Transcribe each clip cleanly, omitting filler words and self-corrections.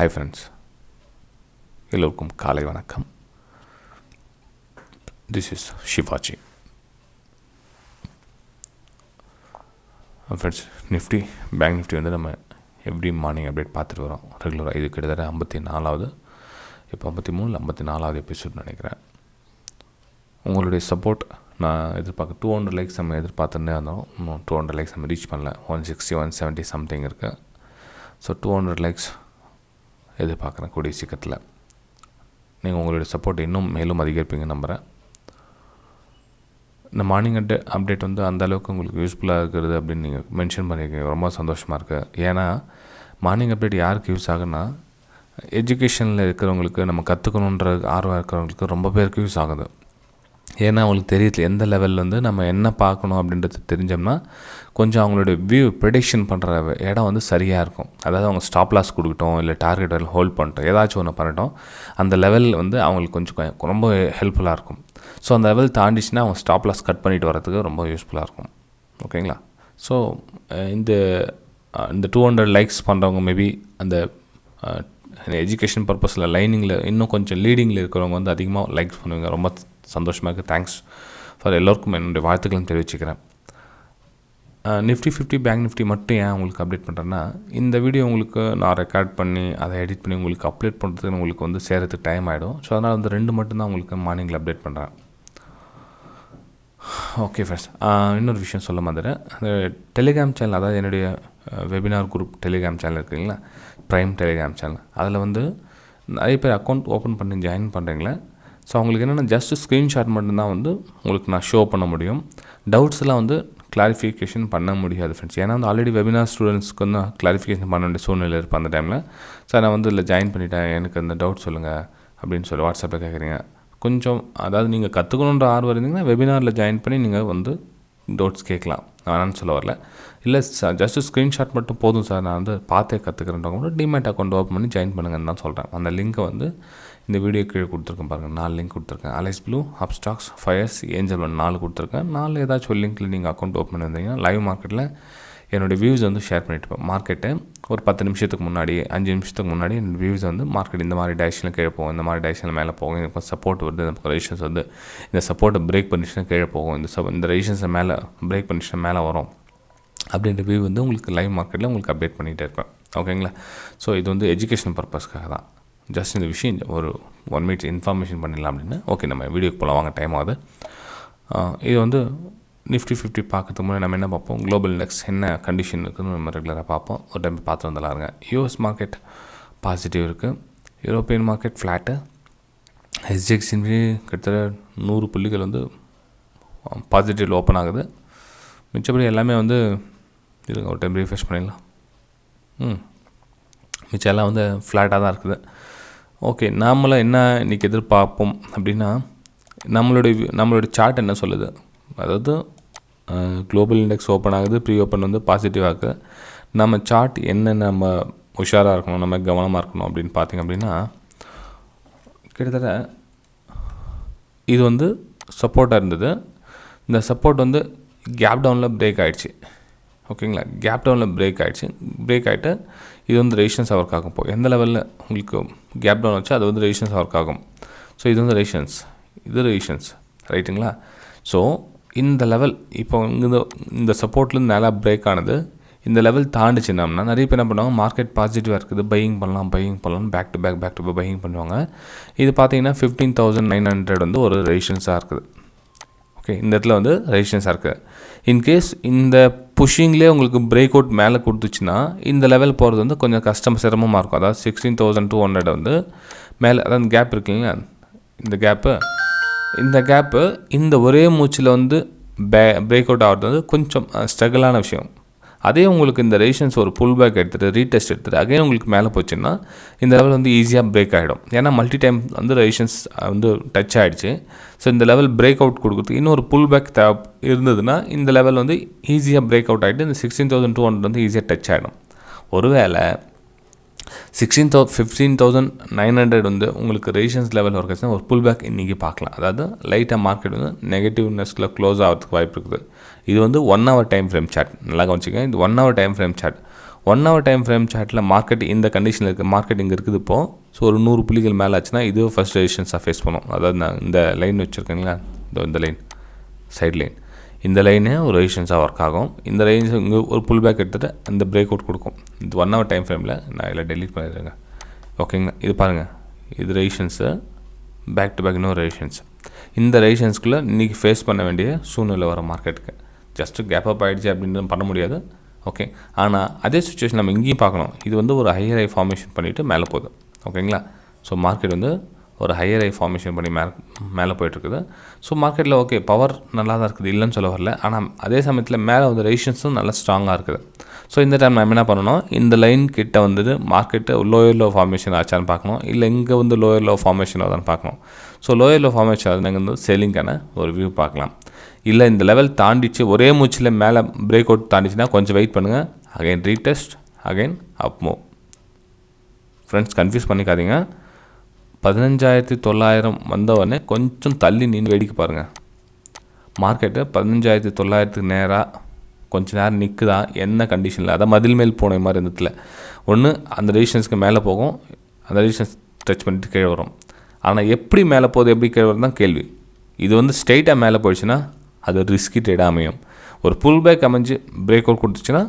Hi friends, எல்லோருக்கும் காலை வணக்கம். This is Shivaji. Friends, Nifty bank Nifty வந்து நம்ம எவ்ரி மார்னிங் அப்டேட் பார்த்துட்டு வரோம் ரெகுலராக. இது கிட்டத்தட்ட 54வது, இப்போ 53 எபிசோட் நினைக்கிறேன். உங்களுடைய சப்போர்ட் நான் எதிர்பார்க்க 200 லைக்ஸ் நம்ம எதிர்பார்த்துட்டே இருந்தோம். இன்னும் 200 லைக்ஸ் நம்ம ரீச் பண்ணல. 160 170 சம்திங் இருக்குது. ஸோ 200 லைக்ஸ் எதிர்பார்க்குறேன் கூடிய சீக்கிரத்தில். நீங்கள் உங்களுடைய சப்போர்ட் இன்னும் மேலும் அதிகரிப்பீங்க நம்புகிறேன். இந்த மார்னிங் அப்டேட் வந்து அந்தளவுக்கு உங்களுக்கு யூஸ்ஃபுல்லாக இருக்கிறது அப்படின்னு நீங்கள் மென்ஷன் பண்ணியிருக்கீங்க. ரொம்ப சந்தோஷமாக இருக்குது. ஏன்னா மார்னிங் அப்டேட் யாருக்கு யூஸ் ஆகுன்னா, எஜுகேஷனில் இருக்கிறவங்களுக்கு, நம்ம கற்றுக்கணுன்ற ஆர்வம் இருக்கிறவங்களுக்கு ரொம்ப பேருக்கு யூஸ் ஆகுது. ஏன்னா அவங்களுக்கு தெரியல எந்த லெவலில் வந்து நம்ம என்ன பார்க்கணும் அப்படின்றது தெரிஞ்சோம்னா கொஞ்சம் அவங்களுடைய வியூ ப்ரெடிக்ஷன் பண்ணுற இடம் வந்து சரியாக இருக்கும். அதாவது அவங்க ஸ்டாப் லாஸ் கொடுக்கட்டும், இல்லை டார்கெட் ஹோல்ட் பண்ணிட்டோம், ஏதாச்சும் ஒன்று பண்ணிட்டோம், அந்த லெவல் வந்து அவங்களுக்கு கொஞ்சம் ரொம்ப ஹெல்ப்ஃபுல்லாக இருக்கும். ஸோ அந்த லெவல் தாண்டிச்சுன்னா அவங்க ஸ்டாப் லாஸ் கட் பண்ணிட்டு வரதுக்கு ரொம்ப யூஸ்ஃபுல்லாக இருக்கும். ஓகேங்களா? ஸோ இந்த 200 லைக்ஸ் பண்ணுறவங்க மேபி அந்த எஜுகேஷன் பர்பஸில் லைனிங்கில் இன்னும் கொஞ்சம் லீடிங்கில் இருக்கிறவங்க வந்து அதிகமாக லைக்ஸ் பண்ணுவீங்க. ரொம்ப சந்தோஷமாக இருக்குது. தேங்க்ஸ் ஃபார் எல்லோருக்கும் என்னுடைய வாழ்த்துக்களும் தெரிவிச்சுக்கிறேன். நிஃப்டி 50 பேங்க் நிஃப்டி மட்டும் ஏன் உங்களுக்கு அப்டேட் பண்ணுறேன்னா, இந்த வீடியோ உங்களுக்கு நான் ரெக்கார்ட் பண்ணி அதை எடிட் பண்ணி உங்களுக்கு அப்டேட் பண்ணுறதுக்கு உங்களுக்கு வந்து சேரத்துக்கு டைம் ஆகிடும். ஸோ அதனால் வந்து 2 மட்டும்தான் உங்களுக்கு மார்னிங்கில் அப்டேட் பண்ணுறேன். ஓகே ஃப்ரெண்ட்ஸ், இன்னொரு விஷயம் சொல்ல மாதிரிறேன். அந்த டெலிகிராம் சேனல், அதாவது என்னுடைய வெபினார் குரூப் டெலிகிராம் சேனல் இருக்குங்களா, ப்ரைம் டெலிகிராம் சேனல், அதில் வந்து நிறைய பேர் அக்கௌண்ட் ஓப்பன் பண்ணி ஜாயின் பண்ணுறீங்களே. ஸோ அவங்களுக்கு என்னென்னா ஜஸ்ட்டு ஸ்க்ரீன்ஷாட் மட்டும்தான் வந்து உங்களுக்கு நான் ஷோ பண்ண முடியும். டவுட்ஸ்லாம் வந்து கிளாரிஃபிகேஷன் பண்ண முடியாது ஃப்ரெண்ட்ஸ். ஏன்னா வந்து ஆல்ரெடி வெபினார் ஸ்டூடெண்ட்ஸ்க்கு வந்து கிளாரிஃபிகேஷன் பண்ண வேண்டிய சூழ்நிலை இருப்பேன் அந்த டைமில். சார் நான் வந்து இதில் ஜாயின் பண்ணிட்டேன், எனக்கு அந்த டவுட் சொல்லுங்கள் அப்படின்னு சொல்லி வாட்ஸ்அப்பில் கேட்குறீங்க. கொஞ்சம் அதாவது நீங்கள் கற்றுக்கணுன்ற ஆர்வம் இருந்தீங்கன்னா வெபினாரில் ஜாயின் பண்ணி நீங்கள் வந்து டவுட்ஸ் கேட்கலாம். நான் சொல்ல வரல. இல்லை ஜஸ்ட்டு ஸ்க்ரீன்ஷாட் மட்டும் போதும் சார், நான் வந்து பார்த்தே கற்றுக்கிறேன்றவங்க டிமேட் அக்கௌண்ட் ஓப்பன் பண்ணி ஜாயின் பண்ணுங்கன்னு தான் சொல்கிறேன். அந்த லிங்க்கை வந்து இந்த வீடியோ கீழே கொடுத்துருக்கேன் பாருங்கள். 4 லிங்க் கொடுத்துருக்கேன். Aliceblue, HubStocks, FYERS, Angel 4 கொடுத்துருக்கேன். 4 ஏதாச்சும் ஒரு லிங்க்கில் நீங்கள் அக்கௌண்ட் ஓப்பன் பண்ணி வந்தீங்கன்னா லைவ் மார்க்கெட்டில் என்னோடய வியூஸ் வந்து ஷேர் பண்ணிட்டுப்பேன். மார்க்கெட்டு ஒரு 10 நிமிஷத்துக்கு முன்னாடி, 5 நிமிஷத்துக்கு முன்னாடி என்னோடய வியூஸ் வந்து மார்க்கெட் இந்த மாதிரி டைரக்ஷனில் கீழே போகும், இந்த மாதிரி டைரக்ஷனில் மேலே போகும், இப்போ சப்போர்ட் வருது, இந்த ரெசிஸ்டன்ஸ் வந்து இந்த சப்போர்ட்டை பிரேக் பண்ணிச்சுன்னா கீழே போகும், இந்த ரெசிஸ்டன்ஸை மேலே பிரேக் பண்ணிச்சுன்னா மேலே வரும் அப்படின்ற வியூ வந்து உங்களுக்கு லைவ் மார்க்கெட்டில் உங்களுக்கு அப்டேட் பண்ணிகிட்டே இருப்பேன். ஓகேங்களா? ஸோ இது வந்து எஜுகேஷன் பர்பஸ்க்காக தான். ஜஸ்ட் இந்த விஷயம் ஒரு 1 மினிட் இன்ஃபர்மேஷன் பண்ணிடலாம் அப்படின்னு. ஓகே, நம்ம வீடியோக்கு போகலாம் வாங்க, டைம் ஆகுது. இது வந்து நிஃப்டி 50 பார்க்கறதுக்கு முன்னாடி நம்ம என்ன பார்ப்போம், குளோபல் இண்டெக்ஸ் என்ன கண்டிஷன் இருக்குதுன்னு நம்ம ரெகுலராக பார்ப்போம். ஒரு டைம் பார்த்து வந்துடலாருங்க. யூஎஸ் மார்க்கெட் பாசிட்டிவ் இருக்குது, யூரோப்பியன் மார்க்கெட் ஃப்ளாட்டு, SGX கிட்டத்தட்ட 100 புள்ளிகள் வந்து பாசிட்டிவில் ஓப்பன் ஆகுது. மிச்சப்படி எல்லாமே வந்து இதுங்க ஒரு டைம் ரீஃப்ரெஷ் பண்ணிடலாம். மிச்சம் எல்லாம் வந்து ஃப்ளாட்டாக தான் இருக்குது. ஓகே, நாமளாக என்ன இன்றைக்கி எதிர்பார்ப்போம் அப்படின்னா, நம்மளுடைய சார்ட் என்ன சொல்லுது, அதாவது குளோபல் இண்டெக்ஸ் ஓப்பன் ஆகுது, ப்ரீ ஓப்பன் வந்து பாசிட்டிவ் ஆகுது. நம்ம சார்ட் என்ன நம்ம உஷாராக இருக்கணும், நம்ம கவனமாக இருக்கணும் அப்படின்னு பார்த்திங்க அப்படின்னா, கிட்டத்தட்ட இது வந்து சப்போர்ட்டாக இருந்தது. இந்த சப்போர்ட் வந்து கேப் டவுனில் பிரேக் ஆகிடுச்சு. ஓகேங்களா? கேப் டவுனில் பிரேக் ஆகிட்டு இது வந்து ரெசிஸ்டன்ஸ் ஒர்க் ஆகும். இப்போ எந்த லெவலில் உங்களுக்கு கேப் டவுன் வச்சு அது வந்து ரெசிஸ்டன்ஸ் ஒர்க் ஆகும். ஸோ இது வந்து ரெசிஸ்டன்ஸ் ரைட்டுங்களா? ஸோ இந்த லெவல் இப்போ இந்த சப்போர்ட்லேருந்து நல்லா பிரேக் ஆனது. இந்த லெவல் தாண்டிச்சுனோம்னா நிறைய பேர் என்ன பண்ணுவாங்க, மார்க்கெட் பாசிட்டிவாக இருக்குது, பையிங் பண்ணலாம் பேக் டு பேக் பையிங் பண்ணுவாங்க. இது பார்த்தீங்கன்னா 15,900 வந்து ஒரு ரெசிஸ்டன்ஸாக இருக்குது. ஓகே, இந்த இடத்துல வந்து ரெசிஸ்டன்ஸாக இருக்குது. இன்கேஸ் இந்த புஷிங்லேயே உங்களுக்கு பிரேக் அவுட் மேலே கொடுத்துச்சுன்னா இந்த லெவல் போகிறது வந்து கொஞ்சம் சிரமமாக இருக்கும். அதாவது 16,200 வந்து மேலே, அதாவது கேப் இருக்குங்களா, இந்த கேப்பு இந்த ஒரே மூச்சில் வந்து பிரேக் அவுட் ஆகிறது வந்து கொஞ்சம் ஸ்ட்ரகிளான விஷயம். அதே உங்களுக்கு இந்த ரெசிஸ்டன்ஸ் ஒரு புல் பேக் எடுத்துகிட்டு ரீடெஸ்ட் எடுத்துகிட்டு அகைன் உங்களுக்கு மேலே போச்சுன்னா இந்த லெவல் வந்து ஈஸியாக பிரேக் ஆகிடும். ஏன்னா மல்டி டைம் வந்து ரெசிஸ்டன்ஸ் வந்து டச் ஆகிடுச்சு. ஸோ இந்த லெவல் பிரேக் அவுட் கொடுக்குறதுக்கு இன்னொரு புல் பேக் இருந்ததுன்னா இந்த லெவல் வந்து ஈஸியாக பிரேக் அவுட் ஆகிட்டு இந்த 16,200 வந்து ஈஸியாக டச் ஆகிடும். ஒருவேளை 15,900 வந்து உங்களுக்கு ரெசிஸ்டன்ஸ் லெவல் ஒர்க் ஆச்சுன்னா ஒரு புல் பேக் இன்றைக்கி பார்க்கலாம். அதாவது லைட்டாக மார்க்கெட் வந்து நெகட்டிவ்னஸில் க்ளோஸ் ஆகிறதுக்கு வாய்ப்பு இருக்குது. இது வந்து 1 hour டைம் ஃப்ரேம் சார்ட். நல்லா கவனிச்சிங்க, இது 1 hour time frame chart. 1 hour time frame சார்ட்டில் மார்க்கெட் இந்த கண்டிஷனில் இருக்குது, மார்க்கெட் இங்கே இருக்குது இப்போது. ஸோ ஒரு 100 புள்ளிகள் மேலே ஆச்சுன்னா இது ஃபஸ்ட் ரெசிஸ்டன்ஸாக ஃபேஸ் பண்ணும். அதாவது நான் இந்த லைன் வச்சுருக்கேங்களா, இந்த லைன் சைட் லைன், இந்த லைனே ஒரு ரெசிஸ்டன்ஸாக ஒர்க் ஆகும். இந்த லைன் இங்கே ஒரு புல் பேக் எடுத்துகிட்டு இந்த பிரேக் அவுட் கொடுக்கும். இது 1 hour டைம் ஃப்ரேமில் நான் இதில் டெலீட் பண்ணிடுறேங்க. ஓகேங்களா, இது பாருங்கள், இது ரெசிஸ்டன்ஸு, பேக் டு பேக் இன்னொரு ரெசிஸ்டன்ஸ். இந்த ரெசிஸ்டன்ஸ்குள்ளே இன்றைக்கி ஃபேஸ் பண்ண வேண்டிய சூழ்நிலை வர மார்க்கெட்டுக்கு. ஜஸ்ட்டு கேப் அப் ஆகிடுச்சு அப்படின்னு பண்ண முடியாது. ஓகே, ஆனால் அதே சுச்சுவேஷன் நம்ம இங்கேயும் பார்க்கணும். இது வந்து ஒரு ஹையர் ஐ ஃபார்மேஷன் பண்ணிவிட்டு மேலே போகுது. ஓகேங்களா, ஸோ மார்க்கெட் வந்து ஒரு ஹையர் ஐ ஃபார்மேஷன் பண்ணி மேலே போயிட்டுருக்குது. ஸோ மார்க்கெட்டில் ஓகே பவர் நல்லா தான் இருக்குது, இல்லைன்னு சொல்ல வரல. ஆனால் அதே சமயத்தில் மேலே வந்து ரெசிஸ்டன்ஸும் நல்லா ஸ்ட்ராங்காக இருக்குது. ஸோ இந்த டைம் நம்ம என்ன பண்ணணும், இந்த லைன் கிட்ட வந்து மார்க்கெட்டு லோயர் லோ ஃபார்மேஷன் ஆச்சான்னு பார்க்கணும், இல்லை இங்கே வந்து லோயர் லோ ஃபார்மேஷன் ஆகுதான்னு பார்க்கணும். ஸோ லோயர் லோ ஃபார்மேஷன் ஆகுது நாங்கள் வந்து செல்லிங்கான ஒரு வியூ பார்க்கலாம். இல்லை இந்த லெவல் தாண்டிச்சு ஒரே மூச்சில் மேலே பிரேக் அவுட் தாண்டிச்சுன்னா கொஞ்சம் வெயிட் பண்ணுங்கள். அகைன் ரீடெஸ்ட், அகைன் அப் மூவ். ஃப்ரெண்ட்ஸ் கன்ஃபியூஸ் பண்ணிக்காதீங்க. 15,900 வந்தவொடனே கொஞ்சம் தள்ளி நின்று வேடிக்கை பாருங்கள். மார்க்கெட்டு 15,900 நேராக கொஞ்ச நேரம் நிற்குதா, என்ன கண்டிஷனில், அதை மதில் மேல் போன மாதிரி இருந்ததில்ல. ஒன்று அந்த ரெசிஸ்டன்ஸ்க்கு மேலே போகும், அந்த ரெசிஸ்டன்ஸ் டச் பண்ணிட்டு கீழே வரும். ஆனால் எப்படி மேலே போகுது, எப்படி கீழே வரும் தான் கேள்வி. இது வந்து ஸ்ட்ரெயிட்டாக மேலே போயிடுச்சுன்னா அது ரிஸ்கி ட்ரேடாக அமையும். ஒரு புல் பேக் அமைஞ்சு பிரேக் அவுட் கொடுத்துச்சுன்னா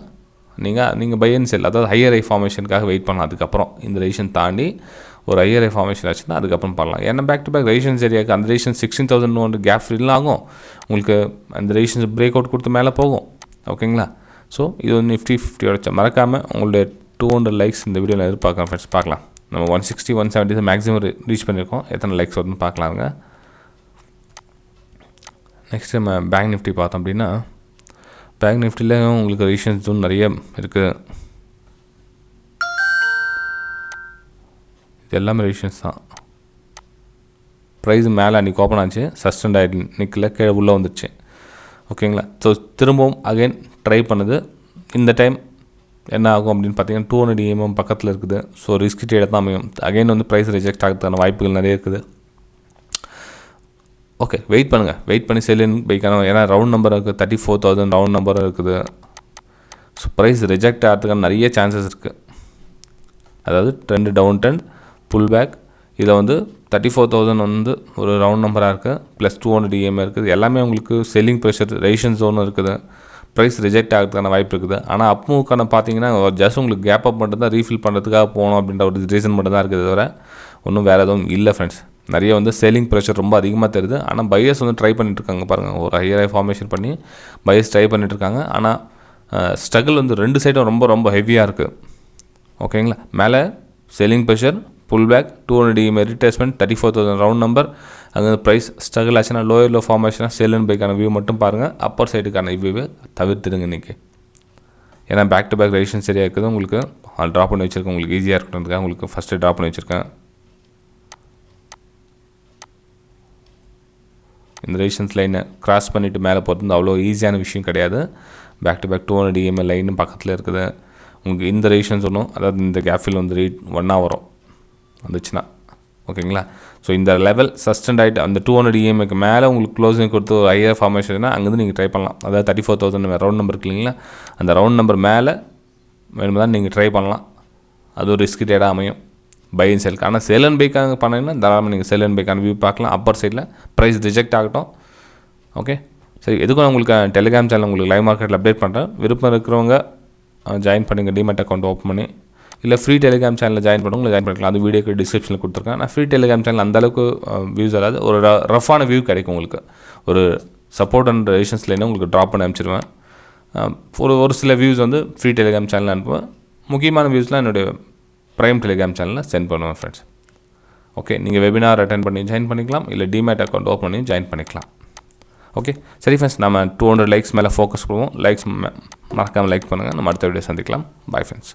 நீங்கள் பை அண்ட் செல், அதாவது ஹையர் ஐ ஃபார்மேஷனுக்காக வெயிட் பண்ணலாம். அதுக்கப்புறம் இந்த ரெசிஸ்டன் தாண்டி ஒரு ஹையர் ஐ ஃபார்மேஷன் ஆச்சுன்னா அதுக்கப்புறம் பண்ணலாம். ஏன்னா பேக் டு பேக் ரெசிஸ்டன்ஸ் ஏரியாவுக்கு அந்த ரெசிஸ்டன்ஸ் 16,200 கேப் ஃபில் ஆகும். உங்களுக்கு அந்த ரெசிஸ்டன்ஸ் பிரேக் அவுட் கொடுத்து மேலே போகும். ஓகேங்களா, ஸோ இது வந்து Nifty 50 வச்சா மறக்காமல் உங்களுடைய 200 லைக்ஸ் இந்த வீடியோவில் எதிர்பார்க்கலாம் ஃப்ரெண்ட்ஸ். பார்க்கலாம், நம்ம 160 170 மேக்ஸிமம் ரீச் பண்ணியிருக்கோம். எத்தனை லைக்ஸ் வருதுன்னு பார்க்கலாங்க. நெக்ஸ்ட் நம்ம பேங்க் நிஃப்டி பார்த்தோம் அப்படின்னா, பேங்க் நிஃப்டிலையும் உங்களுக்கு ரெசிஸ்டன்ஸ் ஜோன் நிறைய இருக்குது. இது எல்லாமே ரெசிஸ்டன்ஸ் தான். ப்ரைஸ் மேலே அன்றைக்கி ஓப்பன் ஆச்சு, சஸ்டெண்ட் ஆகிட்டு நிற்கல, கீழே உள்ளே வந்துடுச்சு. ஓகேங்களா, ஸோ திரும்பவும் அகைன் ட்ரை பண்ணுது. இந்த டைம் என்ன ஆகும் அப்படின்னு பார்த்தீங்கன்னா 200 EM பக்கத்தில் இருக்குது. ஸோ ரிஸ்க் ட்ரேட் தான் அமையும். அகைன் வந்து ப்ரைஸ் ரிஜெக்ட் ஆகிறதுக்கான வாய்ப்புகள் நிறைய இருக்குது. ஓகே, வெயிட் பண்ணுங்கள், வெயிட் பண்ணி செல்லின் பைக்கான, ஏன்னா ரவுண்ட் நம்பர் இருக்குது, 34,000 ரவுண்ட் நம்பர் இருக்குது. ஸோ ப்ரைஸ் ரிஜெக்ட் ஆகிறதுக்கான நிறைய சான்சஸ் இருக்குது. அதாவது trend down trend, pull back, இதில் வந்து 34,000 வந்து ஒரு ரவுண்ட் நம்பராக இருக்குது, ப்ளஸ் 200 EM இருக்குது. எல்லாமே உங்களுக்கு செல்லிங் ப்ரெஷர் ரெசிஸ்டன்ஸ் ஜோன் இருக்குது. ப்ரைஸ் ரிஜெக்ட் ஆகிறதுக்கான வாய்ப்பு இருக்குது. ஆனால் அப் மூவ்க்கான பார்த்தீங்கன்னா ஜஸ்ட் உங்களுக்கு கேப் அப் மட்டும் தான் ரீஃபில் பண்ணுறதுக்காக போகணும் அப்படின்ற ஒரு ரீசன் மட்டும் தான் இருக்குது, தவிர ஒன்றும் வேறு எதுவும் இல்லை ஃப்ரெண்ட்ஸ். நிறைய வந்து செல்லிங் ப்ரெஷர் ரொம்ப அதிகமாக தெரியுது. ஆனால் பையர்ஸ் வந்து ட்ரை பண்ணிட்டுருக்காங்க பாருங்கள், ஒரு ஹையர் ஐ ஃபார்மேஷன் பண்ணி பையர்ஸ் ட்ரை பண்ணிட்டுருக்காங்க. ஆனால் ஸ்ட்ரகிள் வந்து ரெண்டு சைடும் ரொம்ப ரொம்ப ஹெவியாக இருக்குது. ஓகேங்களா, மேலே selling pressure, pull back, 200 EM retracement, 34,000 round number. அங்கே ப்ரைஸ் ஸ்ட்ரகிள் ஆச்சுன்னா லோயர் லோ ஃபார்மேஷனாக செல் அண்ட் பைக்கான வியூ மட்டும் பாருங்கள். அப்பர் சைடுக்கான வியூவை தவிர்த்துடுங்க இன்றைக்கி. ஏன்னா பேக் டு பேக் ரெசிஸ்டன்ஸ் சரியாக இருக்குது. உங்களுக்கு ட்ராப் பண்ணி வச்சுருக்கேன், உங்களுக்கு ஈஸியாக இருக்கிறதுக்காக உங்களுக்கு ஃபஸ்ட்டு ட்ராப் பண்ணி வச்சுருக்கேன். இந்த ரெசிஸ்டன்ஸ் லைனை கிராஸ் பண்ணிவிட்டு மேலே போகிறது வந்து அவ்வளோ ஈஸியான விஷயம் கிடையாது. பேக் டு பேக் 200 EM லைனும் பக்கத்தில் இருக்குது. உங்களுக்கு இந்த ரெசிஸ்டன்ஸ் ஒன்றும், அதாவது இந்த கேஃபில் வந்து ரேட் 1 hour வரும் வந்துச்சுன்னா. ஓகேங்களா, ஸோ இந்த லெவல் சஸ்டெண்ட் ஆகிட்டு அந்த 200 EMக்கு மேலே உங்களுக்கு க்ளோசிங் கொடுத்து ஒரு ஹையர் ஃபார்மேஷன்னா அங்கேருந்து நீங்கள் ட்ரை பண்ணலாம். அதாவது 34,000 ரவுண்ட் நம்பர் இருக்கு இல்லைங்களா, அந்த ரவுண்ட் நம்பர் மேலே வேணும் தான் நீங்கள் ட்ரை பண்ணலாம். அது ஒரு ரிஸ்க் ட்ரேடாக அமையும் பை அண்ட் செல்க்கு. ஆனால் செல் அண்ட் பைக்காக பண்ணிங்கன்னா தாராளமாக நீங்கள் செல் அண்ட் பைக்கான வியூ பார்க்கலாம். அப்பர் சைடில் ப்ரைஸ் ரிஜெக்ட் ஆகட்டும். ஓகே, சரி, எதுக்கும் உங்களுக்கு டெலிகிராம் சேனல் உங்களுக்கு லைவ் மார்க்கெட்டில் அப்டேட் பண்ணுறேன். விருப்பம் இருக்கிறவங்க ஜாயின் பண்ணுங்கள், டிமெட் அக்கௌண்ட் ஓப்பன் பண்ணி. இல்லை ஃப்ரீ டெலிகிராம் சேனலில் ஜாயின் பண்ணுறவங்க ஜாயின் பண்ணிக்கலாம். அது வீடியோக்கு டிஸ்கிரிப்ஷனில் கொடுத்துருக்கேன். நான் ஃப்ரீ டெலிகிராம் சேனல் அந்தளவுக்கு வியூஸ் அதாவது ஒரு ரஃபான வியூ கிடைக்கும் உங்களுக்கு. ஒரு சப்போர்ட் அண்ட் ரெசிஸ்டன்ஸ் லைனை உங்களுக்கு ட்ராப் பண்ணி அனுப்பிச்சிடுவேன். ஒரு சில வியூஸ் வந்து ஃப்ரீ டெலிகிராம் சேனலில் அனுப்புவேன். முக்கியமான வியூஸ்லாம் என்னுடைய ப்ரைம் டெலிகிராம் சேனலில் சென்ட் பண்ணுவேன் ஃப்ரெண்ட்ஸ். ஓகே, நீங்கள் வெபினார் அட்டென்ட் பண்ணி ஜாயின் பண்ணிக்கலாம், இல்லை டிமேட் அக்கௌண்ட் ஓப்பன் பண்ணி ஜாயின் பண்ணிக்கலாம். ஓகே, சரி ஃப்ரெண்ட்ஸ், நம்ம 200 லைக்ஸ் மேலே ஃபோக்கஸ் பண்ணுவோம். லைக்ஸ் மறக்காமல் லைக் பண்ணுங்கள். நம்ம அடுத்த வீடியோ சந்திக்கலாம். Bye friends.